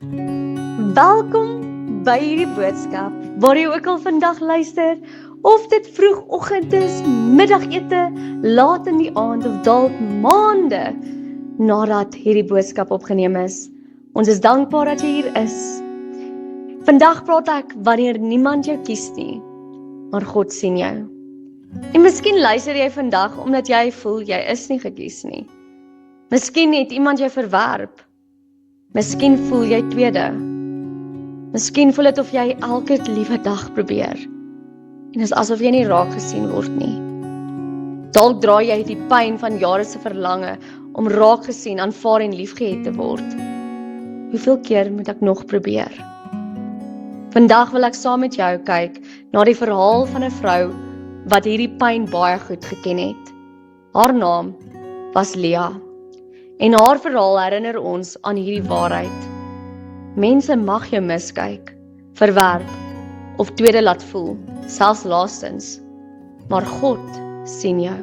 Welkom by hierdie boodskap, waar jy ook al vandag luister, of dit vroegoggend is, middagete, laat in die aand of dalk maande nadat hierdie boodskap opgeneem is. Ons is dankbaar dat jy hier is. Vandag praat ek wanneer niemand jou kies nie, maar God sien jou. En miskien luister jy vandag omdat jy voel jy is nie gekies nie. Miskien het iemand jou verwerp. Miskien voel jy tweede. Miskien voel dit of jy elke liewe dag probeer. En is asof jy nie raak gesien word nie. Dalk dra jy die pyn van jare se verlange om raak gesien, aanvaar en liefgehet te word. Hoeveel keer moet ek nog probeer? Vandag wil ek saam met jou kyk na die verhaal van 'n vrou wat hierdie pyn baie goed geken het. Haar naam was Lea. En haar verhaal herinner ons aan hierdie waarheid. Mense mag jou miskyk, verwerp of tweede laat voel, selfs laastens. Maar God sien jou.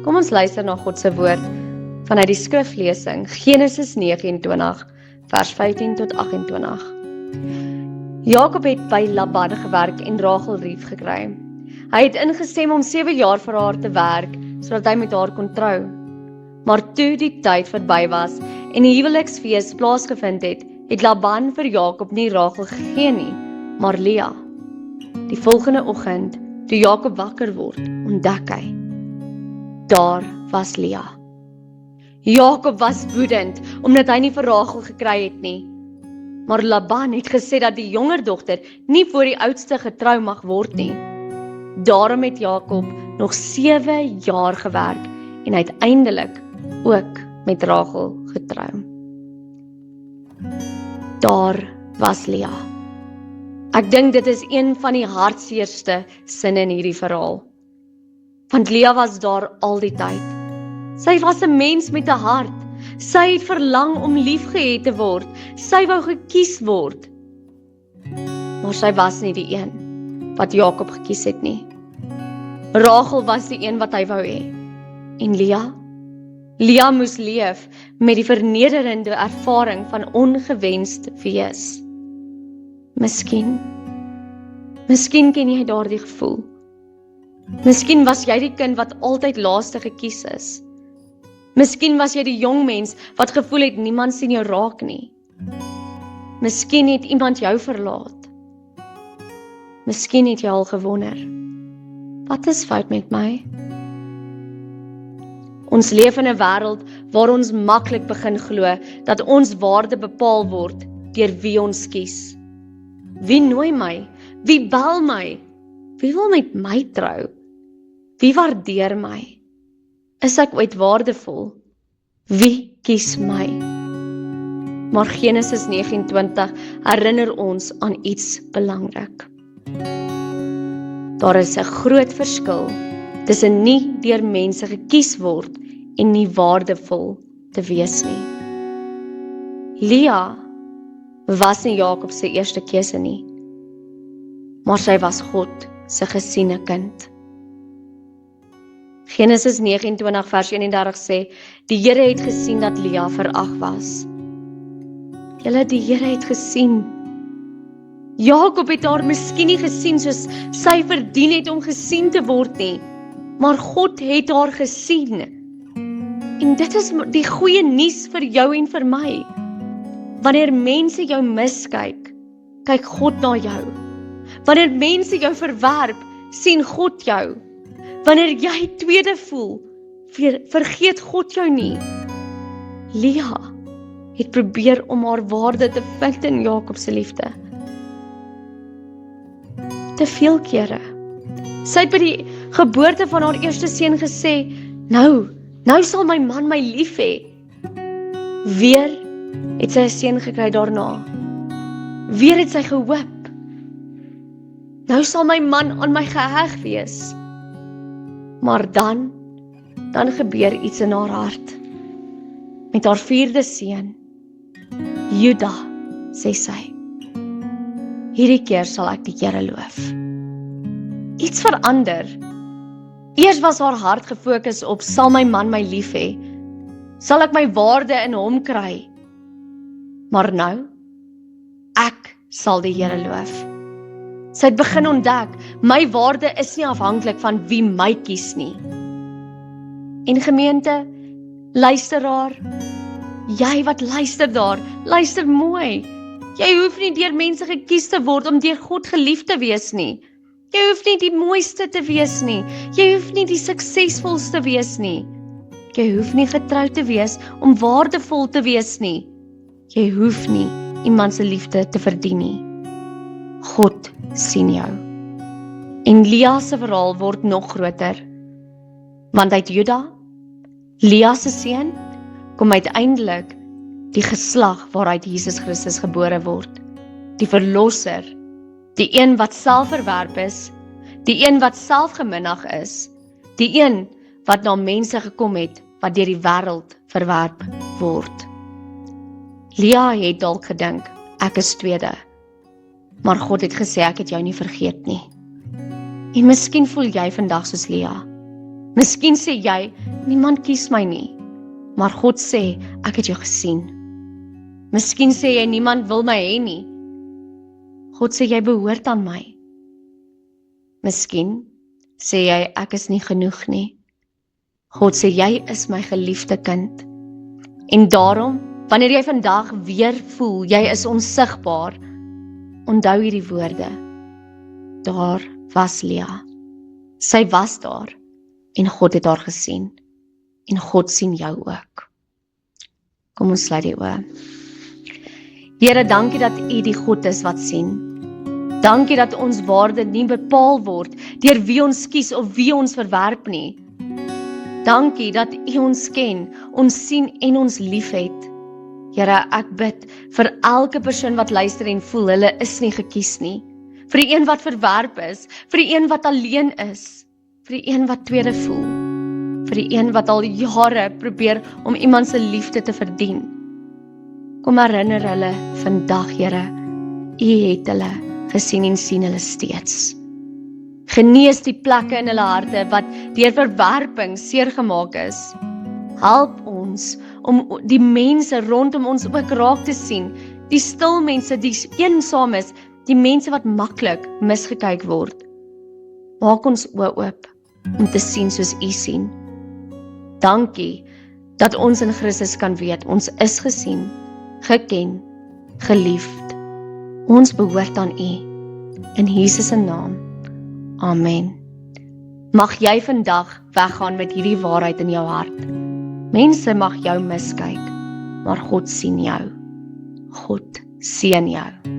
Kom ons luister na God se woord vanuit die skriflesing Genesis 29 vers 15 tot 28. Jakob het by Laban gewerk en Rachel lief gekry. Hy het ingestem om 7 jaar vir haar te werk sodat hy met haar kon trou. Maar toe die tyd verby was en die huweliksfees plaasgevind het, het Laban vir Jakob nie Rachel gegee nie, maar Lea. Die volgende oggend, toe Jakob wakker word, ontdek hy, daar was Lea. Jakob was woedend, omdat hy nie vir Rachel gekry het nie. Maar Laban het gesê dat die jonger dogter nie voor die oudste getrou mag word nie. Daarom het Jakob nog 7 jaar gewerk en uiteindelik ook met Rachel getrou. Daar was Lea. Ek dink dit is een van die hartseerste sinne in hierdie verhaal. Want Lea was daar al die tyd. Sy was 'n mens met 'n hart. Sy het verlang om liefgehet te word. Sy wou gekies word. Maar sy was nie die een wat Jakob gekies het nie. Rachel was die een wat hy wou hê. En Lea moes leef met die vernederende ervaring van ongewenst wees. Miskien ken jy daardie gevoel. Miskien was jy die kind wat altyd laaste gekies is. Miskien was jy die jong mens wat gevoel het niemand sien jou raak nie. Miskien het iemand jou verlaat. Miskien het jy al gewonder, wat is fout met my? Ons leef in 'n wêreld waar ons maklik begin glo dat ons waarde bepaal word deur wie ons kies. Wie nooi my? Wie bel my? Wie wil met my trou? Wie waardeer my? Is ek ooit waardevol? Wie kies my? Maar Genesis 29 herinner ons aan iets belangrik. Daar is 'n groot verskil tussen nie deur mense gekies word en nie waardevol te wees nie. Lea was nie Jakob se eerste keuse nie, maar sy was God se gesiene kind. Genesis 29 vers 31 sê, die Here het gesien dat Lea verag was. Die Here het gesien. Jakob het haar miskien nie gesien soos sy verdien het om gesien te word nie, maar God het haar gesien. En dit is die goeie nuus vir jou en vir my. Wanneer mense jou miskyk, kyk God na jou. Wanneer mense jou verwerp, sien God jou. Wanneer jy tweede voel, vergeet God jou nie. Lea het probeer om haar waarde te vind in Jakob se liefde. Te veel kere. Sy het by die geboorte van haar eerste seun gesê, nou sal my man my lief hê. Weer het sy 'n seun gekry daarna. Weer het sy gehoop. Nou sal my man aan my geheg wees. Maar dan gebeur iets in haar hart. Met haar 4de seun, Juda, sê sy, hierdie keer sal ek die Here loof. Iets verander. Eers was haar hart gefokus op, sal my man my lief hê? Sal ek my waarde in hom kry? Maar nou sal die Here loof. Sy het begin ontdek, my waarde is nie afhanklik van wie my kies nie. En gemeente, luisteraar, jy wat luister daar, luister mooi. Jy hoef nie deur mense gekies te word om deur God geliefd te wees nie. Jy hoef nie die mooiste te wees nie. Jy hoef nie die suksesvolste te wees nie. Jy hoef nie getrou te wees om waardevol te wees nie. Jy hoef nie iemand se liefde te verdien nie. God sien jou. En Lea se verhaal word nog groter. Want uit Juda, Lea se seun, kom uiteindelik die geslag waaruit Jesus Christus gebore word. Die verlosser, die een wat selfverwerp is, die een wat selfgeminnig is, die een wat na mense gekom het wat deur die wêreld verwerp word. Lea het dalk gedink, ek is tweede, maar God het gesê ek het jou nie vergeet nie. En miskien voel jy vandag soos Lea. Miskien sê jy, niemand kies my nie, maar God sê, ek het jou gesien. Miskien sê jy, niemand wil my hê nie. God sê, jy behoort aan my. Miskien sê jy, ek is nie genoeg nie. God sê, jy is my geliefde kind. En daarom, wanneer jy vandag weer voel, jy is onsigbaar, onthou hierdie woorde. Daar was Lea. Sy was daar, en God het haar gesien. En God sien jou ook. Kom ons sluit die oë. Here, dankie dat U die God is wat sien. Dankie dat ons waarde nie bepaal word deur wie ons kies of wie ons verwerp nie. Dankie dat U ons ken, ons sien en ons liefhet. Here, ek bid vir elke persoon wat luister en voel hulle is nie gekies nie. Vir die een wat verwerp is, vir die een wat alleen is, vir die een wat tweede voel, vir die een wat al jare probeer om iemand se liefde te verdien. Kom herinner hulle vandag, Here, U het hulle gesien en sien hulle steeds. Genees die plekke in hulle harte wat deur verwerping seergemaak is. Help ons om die mense rondom ons ook raak te sien, die stil mense, die eensaam is, die mense wat maklik misgekyk word. Maak ons oë oop om te sien soos U sien. Dankie dat ons in Christus kan weet, ons is gesien, geken, geliefd. Ons behoort aan U. In Jesus se naam. Amen. Mag jy vandag weggaan met hierdie waarheid in jou hart. Mense mag jou miskyk, maar God sien jou. God seën jou.